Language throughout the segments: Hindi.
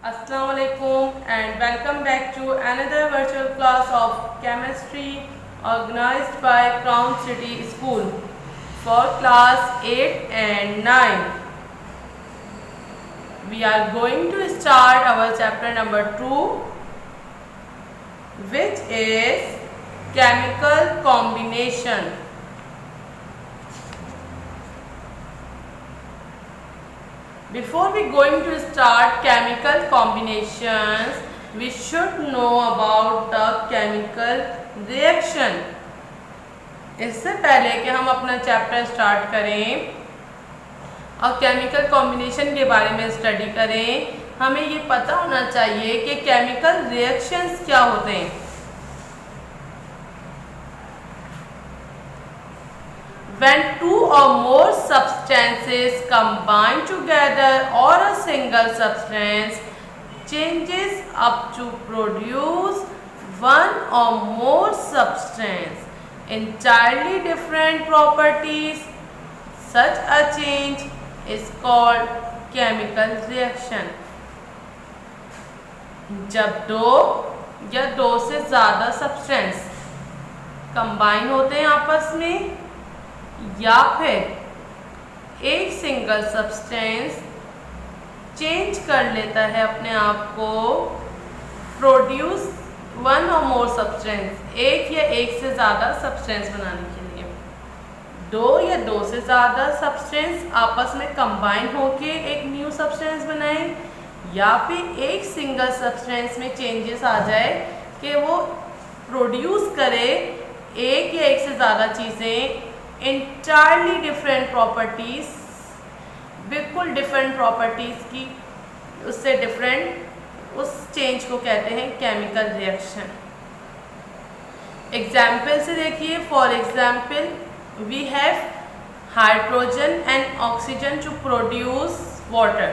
Assalamualaikum and welcome back to another virtual class of chemistry organized by Crown City School for class 8 and 9. We are going to start our chapter number 2, which is chemical combination. Before we going to start chemical combinations, we should know about the chemical reaction. इससे पहले कि हम अपना चैप्टर स्टार्ट करें और केमिकल कॉम्बिनेशन के बारे में स्टडी करें, हमें ये पता होना चाहिए कि केमिकल रिएक्शंस क्या होते हैं। When two or more substances combine together or a single substance changes up to produce one or more substance entirely different properties, such a change is called chemical reaction. जब दो या दो से ज़्यादा सब्सटेंस कंबाइन होते हैं आपस में या फिर एक सिंगल सब्सटेंस चेंज कर लेता है अपने आप को प्रोड्यूस वन और मोर सब्सटेंस, एक या एक से ज़्यादा सब्सटेंस बनाने के लिए दो या दो से ज़्यादा सब्सटेंस आपस में कंबाइन होके एक न्यू सब्सटेंस बनाए, या फिर एक सिंगल सब्सटेंस में चेंजेस आ जाए कि वो प्रोड्यूस करे एक या एक से ज़्यादा चीज़ें इंटायरली डिफरेंट प्रॉपर्टीज़, बिल्कुल डिफरेंट प्रॉपर्टीज़ की उससे डिफरेंट, उस चेंज को कहते हैं केमिकल रिएक्शन। एग्जाम्पल से देखिए, for example we have hydrogen and oxygen to produce water.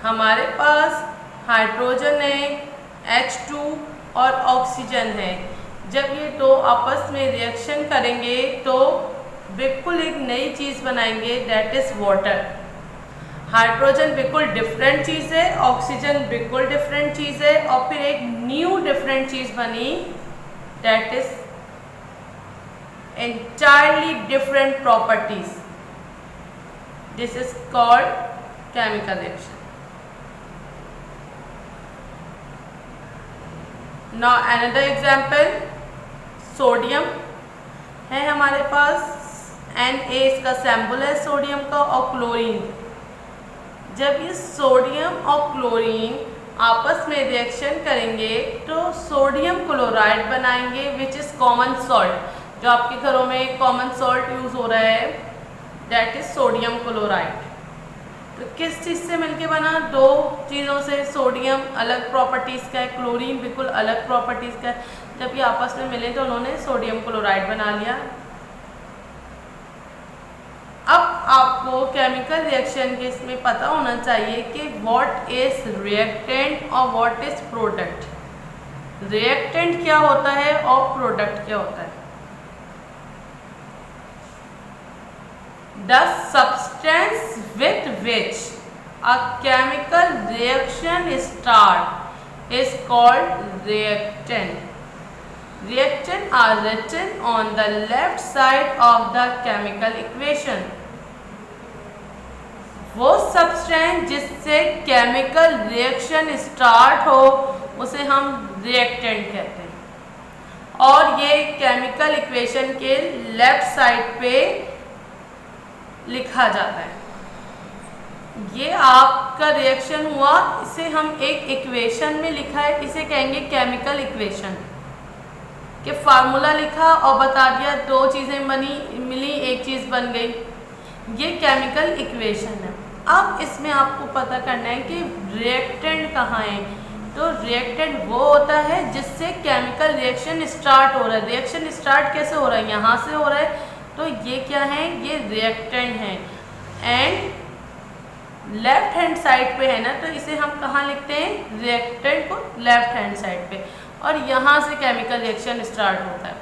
हमारे पास हाइड्रोजन है H2 और ऑक्सीजन है। जब ये दो आपस में रिएक्शन करेंगे तो बिल्कुल एक नई चीज़ बनाएंगे, दैट इज़ वाटर। हाइड्रोजन बिल्कुल डिफरेंट चीज़ है, ऑक्सीजन बिल्कुल डिफरेंट चीज़ है, और फिर एक न्यू डिफरेंट चीज़ बनी, that is entirely different properties. This is called chemical reaction. Now another example, sodium है हमारे पास, Na इसका सैम्बल है सोडियम का, और क्लोरीन। जब ये सोडियम और क्लोरीन आपस में रिएक्शन करेंगे तो सोडियम क्लोराइड बनाएंगे, विच इज़ कॉमन सॉल्ट। जो आपके घरों में कॉमन सॉल्ट यूज़ हो रहा है, दैट इज़ सोडियम क्लोराइड। तो किस चीज़ से मिलके बना? दो चीज़ों से। सोडियम अलग प्रॉपर्टीज़ का है, क्लोरीन बिल्कुल अलग प्रॉपर्टीज़ का है। जब ये आपस में मिले तो उन्होंने सोडियम क्लोराइड बना लिया। अब आपको केमिकल रिएक्शन के इसमें पता होना चाहिए कि व्हाट इज रिएक्टेंट और व्हाट इज प्रोडक्ट। रिएक्टेंट क्या होता है और प्रोडक्ट क्या होता है। The substance with which a chemical reaction starts is called reactant. Reactant are written on the left side of the chemical equation. वो सब्सटेंस जिससे केमिकल रिएक्शन स्टार्ट हो उसे हम रिएक्टेंट कहते हैं, और ये केमिकल इक्वेशन के लेफ्ट साइड पे लिखा जाता है। ये आपका रिएक्शन हुआ, इसे हम एक इक्वेशन में लिखा है, इसे कहेंगे केमिकल इक्वेशन। कि फार्मूला लिखा और बता दिया दो चीज़ें मिली, एक चीज़ बन गई, ये केमिकल इक्वेशन है। अब इसमें आपको पता करना है कि रिएक्टेंट कहाँ है। तो रिएक्टेंट वो होता है जिससे केमिकल रिएक्शन स्टार्ट हो रहा है। रिएक्शन स्टार्ट कैसे हो रहा है? यहाँ से हो रहा है, तो ये क्या है? ये रिएक्टेंट है। एंड लेफ्ट हैंड साइड पे है ना, तो इसे हम कहाँ लिखते हैं? रिएक्टेंट को लेफ्ट हैंड साइड पे, और यहाँ से केमिकल रिएक्शन स्टार्ट होता है।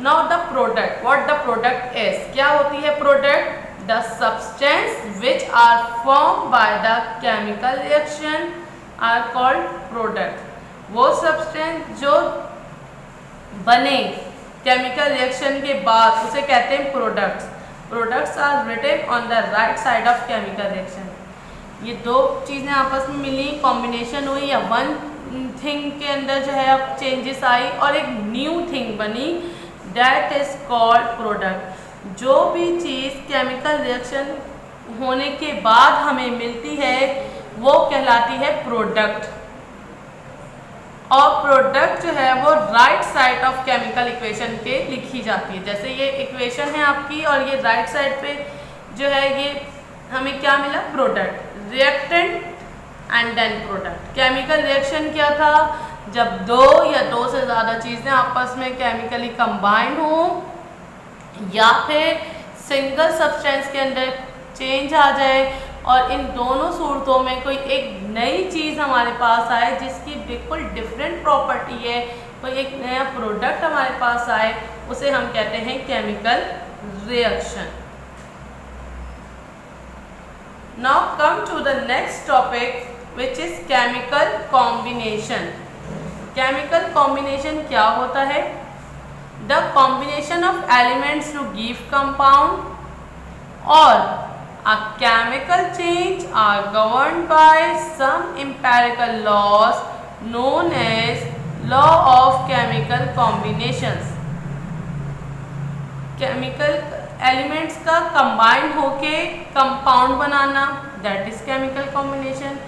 Now the product, what the product is, क्या होती है product? The substance which are form by the chemical reaction are called product. वो सब्सटेंस जो बने केमिकल रिएक्शन के बाद उसे कहते हैं products. Products are written on the right side of chemical reaction. ये दो चीज़ें आपस में मिली, कॉम्बिनेशन हुई, या वन थिंग के अंदर जो है अब चेंजेस आई और एक न्यू थिंग बनी, दैट इज कॉल्ड प्रोडक्ट। जो भी चीज़ केमिकल रिएक्शन होने के बाद हमें मिलती है वो कहलाती है प्रोडक्ट। और प्रोडक्ट जो है वो right side of chemical equation पे लिखी जाती है। जैसे ये इक्वेशन है आपकी और ये राइट साइड पे जो है ये हमें क्या मिला, product, reactant and then product. Chemical reaction क्या था, जब दो या दो से ज़्यादा चीज़ें आपस में केमिकली कंबाइन हो या फिर सिंगल सब्सटेंस के अंदर चेंज आ जाए और इन दोनों सूरतों में कोई एक नई चीज़ हमारे पास आए जिसकी बिल्कुल डिफरेंट प्रॉपर्टी है, कोई एक नया प्रोडक्ट हमारे पास आए, उसे हम कहते हैं chemical reaction. Now come to the next topic which is chemical combination. Chemical combination क्या होता है? The combination of elements to give compound और a chemical change are governed by some empirical laws known as law of chemical combinations। Chemical elements का कंबाइंड होके compound banana, that is chemical combination.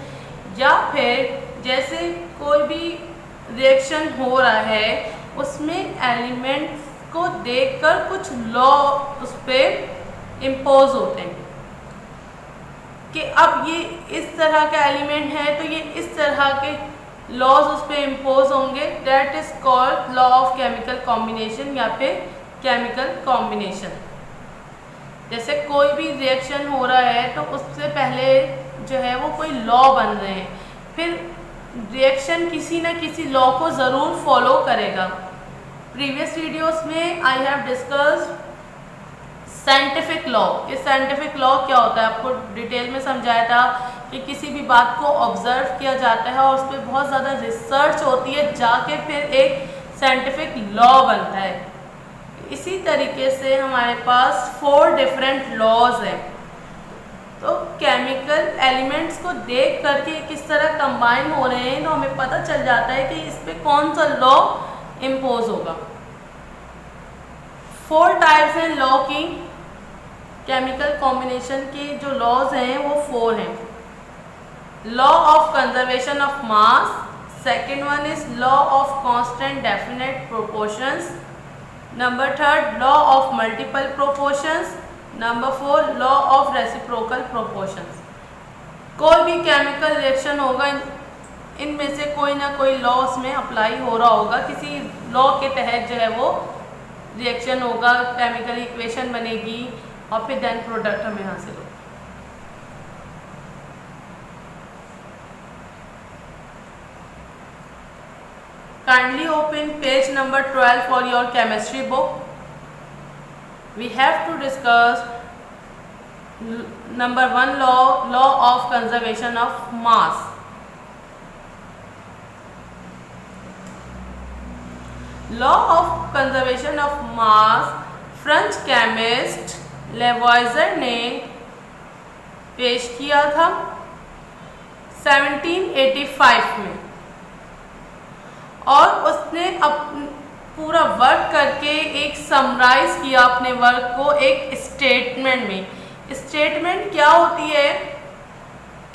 या फिर जैसे कोई भी रिएक्शन हो रहा है उसमें एलिमेंट्स को देखकर कुछ लॉ उस पर इम्पोज होते हैं कि अब ये इस तरह का एलिमेंट है तो ये इस तरह के लॉज उस पर इम्पोज होंगे, that is called law of chemical combination या फिर केमिकल कॉम्बिनेशन। जैसे कोई भी रिएक्शन हो रहा है तो उससे पहले जो है वो कोई लॉ बन रहे हैं, फिर रिएक्शन किसी न किसी लॉ को ज़रूर फॉलो करेगा। प्रीवियस वीडियोस में I have discussed scientific law. ये साइंटिफिक लॉ क्या होता है आपको डिटेल में समझाया था कि किसी भी बात को ऑब्जर्व किया जाता है और उस पर बहुत ज़्यादा रिसर्च होती है, जाके फिर एक साइंटिफिक लॉ बनता है। इसी तरीके से हमारे पास 4 डिफरेंट लॉज हैं। तो केमिकल एलिमेंट्स को देख करके किस तरह कंबाइन हो रहे हैं तो हमें पता चल जाता है कि इस पर कौन सा लॉ इम्पोज होगा। 4 टाइप्स हैं लॉ की। केमिकल कॉम्बिनेशन के जो लॉज हैं वो 4 हैं। Law of conservation of mass, second one is law of constant definite proportions, number 3 law of multiple proportions, number 4 law of reciprocal proportions. कोई भी केमिकल रिएक्शन होगा इनमें से कोई ना कोई लॉ उसमें अप्लाई हो रहा होगा, किसी लॉ के तहत जो है वो रिएक्शन होगा, केमिकल इक्वेशन बनेगी और फिर देन प्रोडक्ट हमें हासिल होगा। Kindly open page number 12 for your chemistry book. We have to discuss number 1 law of conservation of mass. Law of conservation of mass French chemist Lavoisier ने पेश किया था 1785 में और उसने पूरा वर्क करके एक समराइज किया अपने वर्क को एक स्टेटमेंट में। स्टेटमेंट क्या होती है?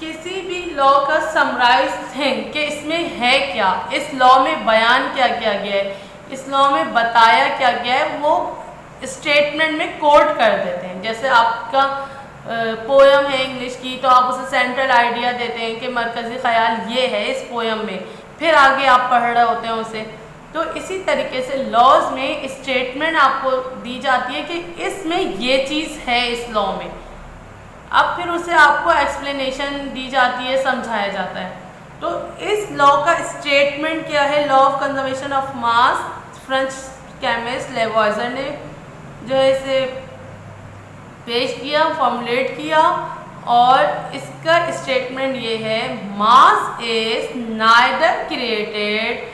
किसी भी लॉ का समराइज थिंग कि इसमें है क्या, इस लॉ में बयान क्या किया गया है, इस लॉ में बताया क्या गया है, वो स्टेटमेंट में कोट कर देते हैं। जैसे आपका पोयम है इंग्लिश की तो आप उसे सेंट्रल आइडिया देते हैं कि मरकज़ी ख्याल ये है इस पोयम में, फिर आगे आप पढ़ रहे होते हैं उसे। तो इसी तरीके से लॉज में स्टेटमेंट आपको दी जाती है कि इसमें ये चीज़ है इस लॉ में, अब फिर उसे आपको एक्सप्लेनेशन दी जाती है, समझाया जाता है। तो इस लॉ का स्टेटमेंट क्या है? Law of conservation of mass French chemist Lavoisier ने जो है इसे पेश किया, फॉर्मुलेट किया और इसका स्टेटमेंट ये है, mass is neither created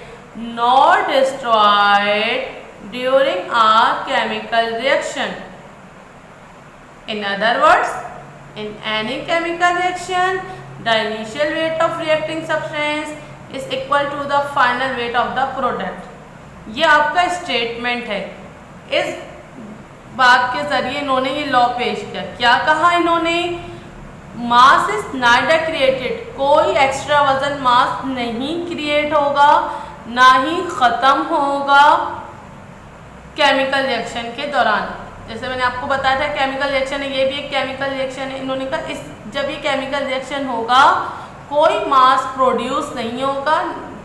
nor destroyed during a chemical reaction. In other words, in any chemical reaction, the initial weight of reacting substance is equal to the final weight of the product. ये आपका स्टेटमेंट है। इस बात के जरिए इन्होंने ये लॉ पेश किया। क्या कहा इन्होंने? मास इज नाइदर क्रिएटेड, कोई एक्स्ट्रा वजन मास नहीं क्रिएट होगा, ना ही ख़त्म होगा केमिकल रिएक्शन के दौरान। जैसे मैंने आपको बताया था केमिकल रिएक्शन है, ये भी एक केमिकल रिएक्शन है। इन्होंने कहा इस जब ये केमिकल रिएक्शन होगा कोई मास प्रोड्यूस नहीं होगा,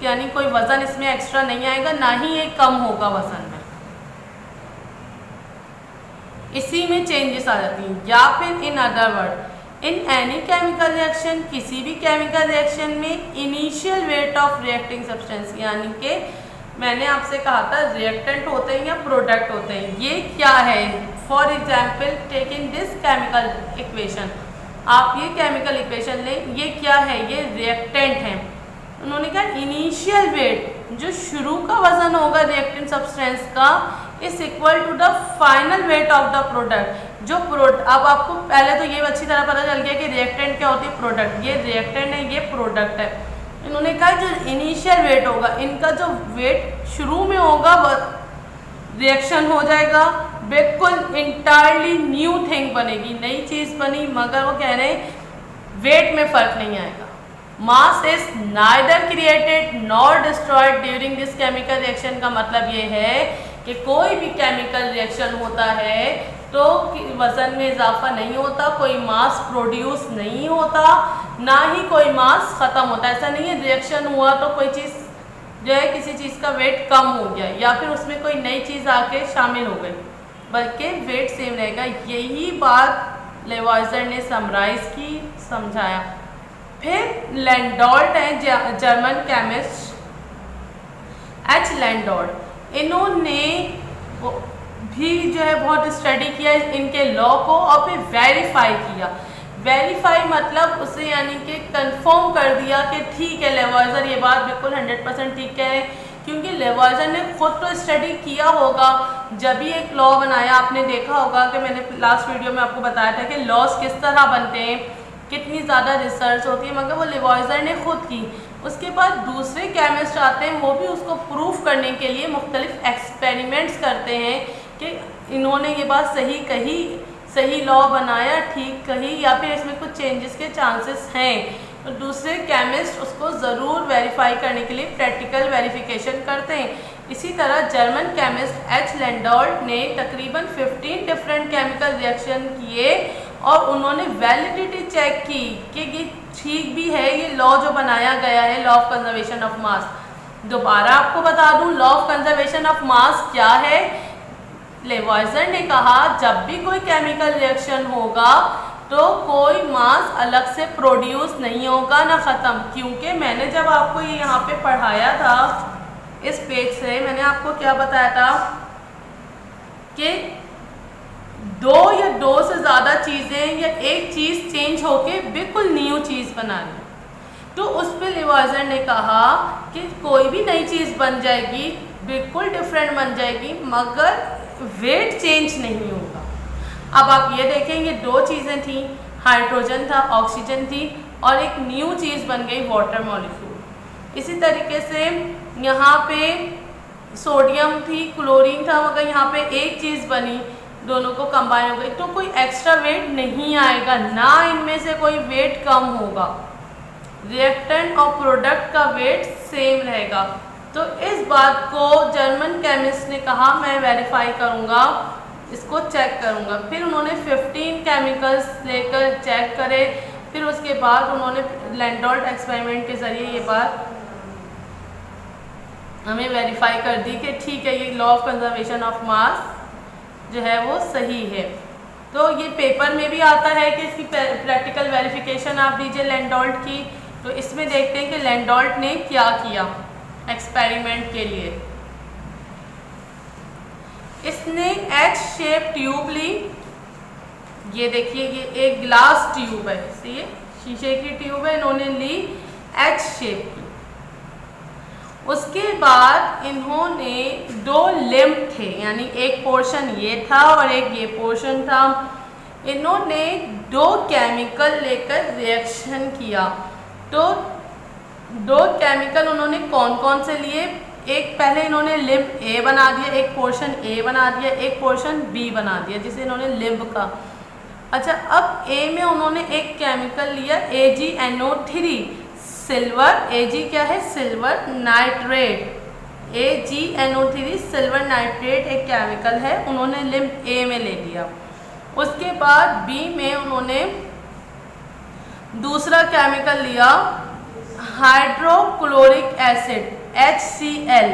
यानी कोई वज़न इसमें एक्स्ट्रा नहीं आएगा, ना ही ये कम होगा वज़न में, इसी में चेंजेस आ जाती हैं। या फिर in other word, in any chemical reaction, किसी भी केमिकल रिएक्शन में initial weight of reacting substance, यानी कि मैंने आपसे कहा था रिएक्टेंट होते हैं या प्रोडक्ट होते हैं, ये क्या है? For example take in this chemical equation, आप ये केमिकल इक्वेशन लें, ये क्या है? ये रिएक्टेंट है। उन्होंने कहा इनिशियल वेट, जो शुरू का वजन होगा रिएक्टेंट सब्सटेंस का, is equal to the final weight of the product. जो अब आपको पहले तो ये अच्छी तरह पता चल गया कि रिएक्टेंट क्या होती है, प्रोडक्ट। ये रिएक्टेंट है, ये प्रोडक्ट है। इन्होंने कहा जो इनिशियल वेट होगा, इनका जो वेट शुरू में होगा रिएक्शन हो जाएगा, बिल्कुल इंटायरली न्यू थिंग बनेगी, नई चीज़ बनी, मगर वो कह रहे हैं वेट में फ़र्क नहीं आएगा। Mass is neither created nor destroyed during this chemical reaction का मतलब ये है कि कोई भी केमिकल रिएक्शन होता है तो वज़न में इजाफा नहीं होता, कोई मास प्रोड्यूस नहीं होता, ना ही कोई मास ख़त्म होता। ऐसा नहीं है रिएक्शन हुआ तो कोई चीज़ जो है किसी चीज़ का वेट कम हो गया या फिर उसमें कोई नई चीज़ आके शामिल हो गई, बल्कि वेट सेम रहेगा। यही बात लेवाइजर ने समराइज की, समझाया। फिर लैंडोल्ट हैं जर्मन केमिस्ट एच लैंडोल्ट, इन्होंने भी जो है बहुत स्टडी किया इनके लॉ को और फिर वेरीफाई किया। वेरीफाई मतलब उसे यानी कि कंफर्म कर दिया कि ठीक है लेवाइजर ये बात बिल्कुल 100% ठीक कह रहे हैं, क्योंकि लेवाइजर ने खुद तो स्टडी किया होगा। जब भी एक लॉ बनाया आपने देखा होगा कि मैंने लास्ट वीडियो में आपको बताया था कि लॉज किस तरह बनते हैं, कितनी ज़्यादा रिसर्च होती है, मगर वो लेवाइजर ने खुद की। उसके बाद दूसरे केमिस्ट आते हैं, वो भी उसको प्रूफ करने के लिए मुख्तलिफ एक्सपेरिमेंट्स करते हैं कि इन्होंने ये बात सही कही, सही लॉ बनाया, ठीक कही, या फिर इसमें कुछ चेंजेस के चांसेस हैं। तो दूसरे केमिस्ट उसको ज़रूर वेरीफाई करने के लिए प्रैक्टिकल वेरिफिकेशन करते हैं। इसी तरह जर्मन केमिस्ट एच लैंडोल्ट ने तकरीबन 15 डिफरेंट केमिकल रिएक्शन किए और उन्होंने वैलिडिटी चेक की कि ये ठीक भी है, ये लॉ जो बनाया गया है, लॉ ऑफ कंजर्वेशन ऑफ मास। दोबारा आपको बता दूं लॉ ऑफ कंजर्वेशन ऑफ मास क्या है। लेवाइजर ने कहा जब भी कोई केमिकल रिएक्शन होगा तो कोई मास अलग से प्रोड्यूस नहीं होगा ना ख़त्म, क्योंकि मैंने जब आपको ये यहाँ पे पढ़ाया था इस पेज से, मैंने आपको क्या बताया था कि दो से ज़्यादा चीज़ें या एक चीज़ चेंज होके बिल्कुल न्यू चीज़ बना रही, तो उस पर लेवाइजर ने कहा कि कोई भी नई चीज़ बन जाएगी, बिल्कुल डिफरेंट बन जाएगी, मगर वेट चेंज नहीं होगा। अब आप ये देखें, ये दो चीज़ें थी, हाइड्रोजन था, ऑक्सीजन थी, और एक न्यू चीज़ बन गई वाटर मॉलिक्यूल। इसी तरीके से यहाँ पे सोडियम थी, क्लोरीन था, मगर यहाँ पे एक चीज़ बनी, दोनों को कंबाइन हो गई, तो कोई एक्स्ट्रा वेट नहीं आएगा, ना इनमें से कोई वेट कम होगा, रिएक्टेंट और प्रोडक्ट का वेट सेम रहेगा। तो इस बात को जर्मन केमिस्ट ने कहा मैं वेरीफाई करूँगा, इसको चेक करूँगा। फिर उन्होंने 15 केमिकल्स लेकर चेक करे, फिर उसके बाद उन्होंने लैंडोल्ट एक्सपेरिमेंट के ज़रिए ये बात हमें वेरीफाई कर दी कि ठीक है, ये लॉ ऑफ कंजर्वेशन ऑफ मास जो है वो सही है। तो ये पेपर में भी आता है कि इसकी प्रैक्टिकल वेरिफिकेशन आप दीजिए लैंडोल्ट की। तो इसमें देखते हैं कि लैंडोल्ट ने क्या किया एक्सपेरिमेंट के लिए। इसने एच शेप ट्यूब ली ये देखिए ये एक ग्लास ट्यूब है, ये शीशे की ट्यूब है, इन्होंने ली एच शेप की। उसके बाद इन्होंने दो लिम्ब थे, यानी एक पोर्शन ये था और एक ये पोर्शन था। इन्होंने दो केमिकल लेकर रिएक्शन किया। तो दो केमिकल उन्होंने कौन कौन से लिए? एक पहले इन्होंने लिम्ब ए बना दिया, एक पोर्शन ए बना दिया, एक पोर्शन बी बना दिया, जिसे इन्होंने लिम्ब का। अच्छा, अब ए में उन्होंने एक केमिकल लिया AgNO3 सिल्वर। Ag क्या है? Silver nitrate. AgNO3 silver nitrate एक केमिकल है, उन्होंने लिम्ब ए में ले लिया। उसके बाद बी में उन्होंने दूसरा केमिकल लिया hydrochloric acid HCl,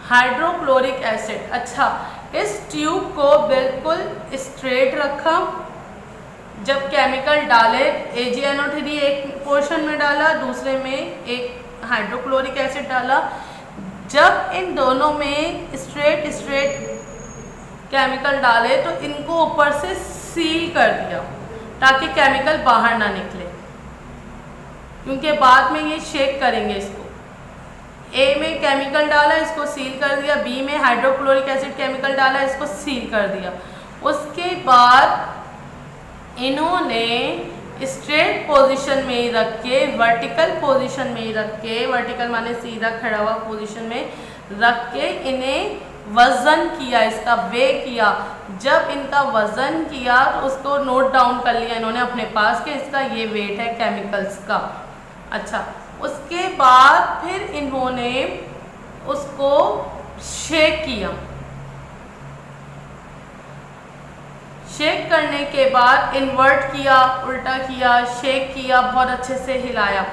hydrochloric acid. अच्छा, इस ट्यूब को बिल्कुल स्ट्रेट रखा। जब केमिकल डाले AgNO3 एक पोर्शन में डाला, दूसरे में एक हाइड्रोक्लोरिक एसिड डाला। जब इन दोनों में स्ट्रेट केमिकल डाले तो इनको ऊपर से सील कर दिया ताकि केमिकल बाहर ना निकले, क्योंकि बाद में ये शेक करेंगे इसको। ए में केमिकल डाला, इसको सील कर दिया। बी में हाइड्रोक्लोरिक एसिड केमिकल डाला, इसको सील कर दिया। उसके बाद इन्होंने स्ट्रेट पोजीशन में ही रख के, वर्टिकल पोजीशन में ही रख के, वर्टिकल माने सीधा खड़ा हुआ पोजीशन में रख के इन्हें वजन किया, इसका वे किया। जब इनका वजन किया तो उसको नोट डाउन कर लिया इन्होंने अपने पास कि इसका ये वेट है केमिकल्स का। अच्छा, उसके बाद फिर इन्होंने उसको शेक किया। शेक करने के बाद इन्वर्ट किया, उल्टा किया, शेक किया, बहुत अच्छे से हिलाया।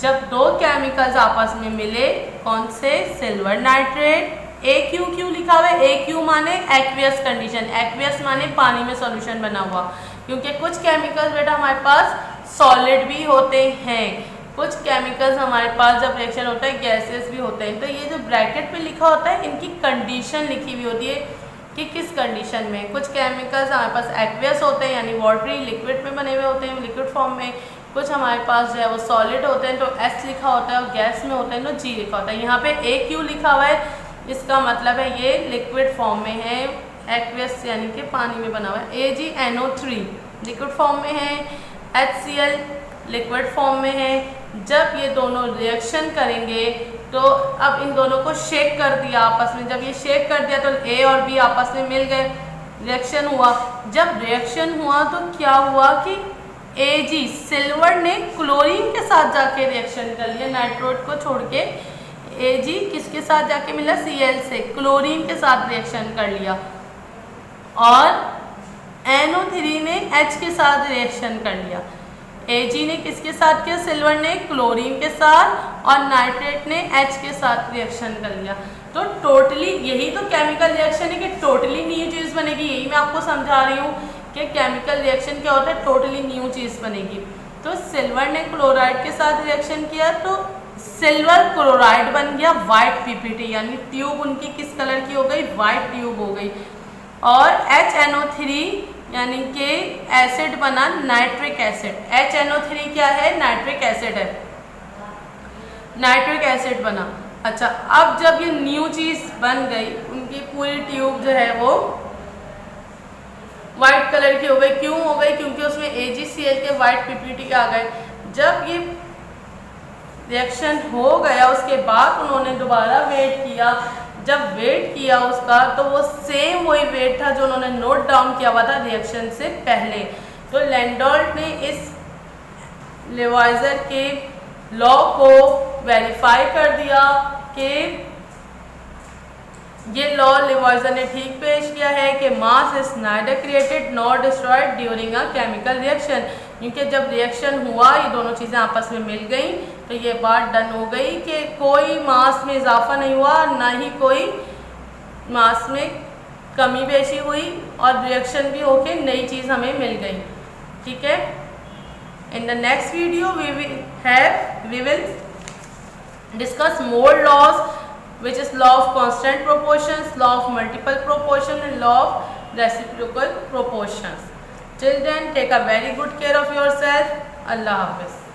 जब दो केमिकल्स आपस में मिले, कौन से? Silver nitrate. AQ क्यों लिखा हुआ है? AQ माने एक्वियस कंडीशन, एक्वियस माने पानी में सॉल्यूशन बना हुआ, क्योंकि कुछ केमिकल्स बेटा हमारे पास सॉलिड भी होते हैं, कुछ केमिकल्स हमारे पास जब रिएक्शन होता है गैसेस भी होते हैं। तो ये जो ब्रैकेट पे लिखा होता है इनकी कंडीशन लिखी हुई होती है कि किस कंडीशन में। कुछ केमिकल्स हमारे पास एक्वियस होते हैं, यानी वाटरी लिक्विड में बने हुए होते हैं, लिक्विड फॉर्म में। कुछ हमारे पास जो है वो सॉलिड होते हैं तो S लिखा होता है, और गैस में होते हैं तो G लिखा होता है। यहाँ पे AQ लिखा हुआ है, इसका मतलब है ये लिक्विड फॉर्म में है, एक्वियस यानी कि पानी में बना हुआ है। AgNO3 लिक्विड फॉर्म में है, HCl लिक्विड फॉर्म में है। जब ये दोनों रिएक्शन करेंगे तो अब इन दोनों को शेक कर दिया आपस में। जब ये शेक कर दिया तो A और B आपस में मिल गए, रिएक्शन हुआ। जब रिएक्शन हुआ तो क्या हुआ कि Ag सिल्वर ने क्लोरीन के साथ जाके रिएक्शन कर लिया, नाइट्रोट को छोड़ के। Ag किसके साथ जाके मिला? Cl से, क्लोरीन के साथ रिएक्शन कर लिया। और NO3 ने H के साथ रिएक्शन कर लिया। Ag ने किसके साथ किया? सिल्वर ने क्लोरीन के साथ, और नाइट्रेट ने H के साथ रिएक्शन कर लिया। तो टोटली यही तो केमिकल रिएक्शन है कि टोटली न्यू चीज़ बनेगी। यही मैं आपको समझा रही हूँ कि केमिकल रिएक्शन क्या होता है, टोटली न्यू चीज़ बनेगी। तो सिल्वर ने क्लोराइड के साथ रिएक्शन किया तो सिल्वर क्लोराइड बन गया वाइट PPT, यानी ट्यूब उनकी किस कलर की हो गई? वाइट ट्यूब हो गई। और HNO3 यानी कि एसिड बना नाइट्रिक एसिड। HNO3 क्या है? नाइट्रिक एसिड है, नाइट्रिक एसिड बना। अच्छा, अब जब ये न्यू चीज़ बन गई, उनकी पूरी ट्यूब जो है वो वाइट कलर की हो गई। क्यों हो गई? क्योंकि उसमें AgCl के वाइट PPT आ गए। जब ये रिएक्शन हो गया उसके बाद उन्होंने दोबारा वेट किया। जब वेट किया उसका तो वो सेम वही वेट था जो उन्होंने नोट डाउन किया हुआ था रिएक्शन से पहले। तो लैंडोल्ट ने इस लेवाइजर के लॉ को वेरीफाई कर दिया कि ये लॉ लेवाइजर ने ठीक पेश किया है कि mass is neither created nor destroyed during a chemical reaction. क्योंकि जब रिएक्शन हुआ, ये दोनों चीज़ें आपस में मिल गई तो ये बात डन हो गई कि कोई मास में इजाफा नहीं हुआ, ना ही कोई मास में कमी बेशी हुई, और रिएक्शन भी होके नई चीज़ हमें मिल गई। ठीक है, in the next video we will discuss more laws, which is law of constant proportions, law of multiple proportion and law of reciprocal proportions. Till then take a very good care of yourself. अल्लाह हाफिज़।